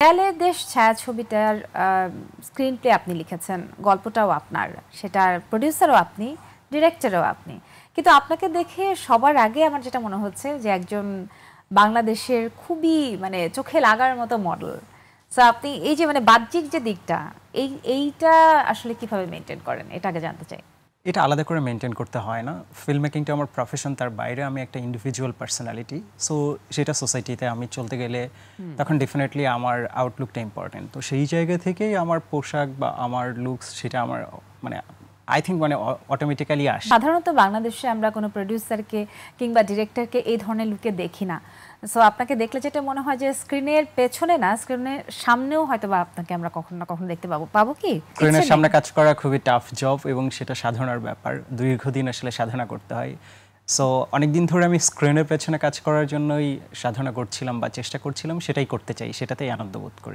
দেয়ালের দেশ ছায়াছবিটার screen play আপনি লিখেছেন, গল্পটাও আপনার, সেটার প্রডিউসারও আপনি, ডিরেক্টরও আপনি। কিন্তু আপনাকে দেখে সবার আগে আমার যেটা মনে হচ্ছে যে একজন বাংলাদেশের খুবই মানে চোখে লাগার মতো মডেল। সো আপনি এই যে মানে বাহ্যিক যে দিকটা, এইটা আসলে কিভাবে মেনটেন করেন, এটা আগে জানতে চাই। এটা আলাদা করে মেনটেন করতে হয় না। ফিল্ম মেকিংটা আমার প্রফেশন, তার বাইরে আমি একটা ইন্ডিভিজুয়াল পার্সোনালিটি। সো সেটা সোসাইটিতে আমি চলতে গেলে তখন ডেফিনেটলি আমার আউটলুকটা ইম্পর্টেন্ট। তো সেই জায়গা থেকেই আমার পোশাক বা আমার লুকস সেটা আমার মানে আই থিঙ্ক মানে অটোমেটিক্যালি আসে। সাধারণত বাংলাদেশে আমরা কোনো প্রডিউসারকে কিংবা ডিরেক্টরকে এই ধরনের লুকে দেখি না। সো আপনাকে দেখলে যেটা মনে হয় যে স্ক্রিনের পেছনে না, স্ক্রিনের সামনেও হয়তো বা আপনাকে আমরা কখনো না কখনো দেখতে পাবো কি? স্ক্রিনের সামনে কাজ করা খুবই টাফ জব এবং সেটা সাধনার ব্যাপার। দীর্ঘদিন আসলে সাধনা করতে হয়। সো অনেকদিন ধরে আমি স্ক্রিনের পেছনে কাজ করার জন্যই সাধনা করছিলাম বা চেষ্টা করছিলাম, সেটাই করতে চাই, সেটাতেই আনন্দ বোধ করি।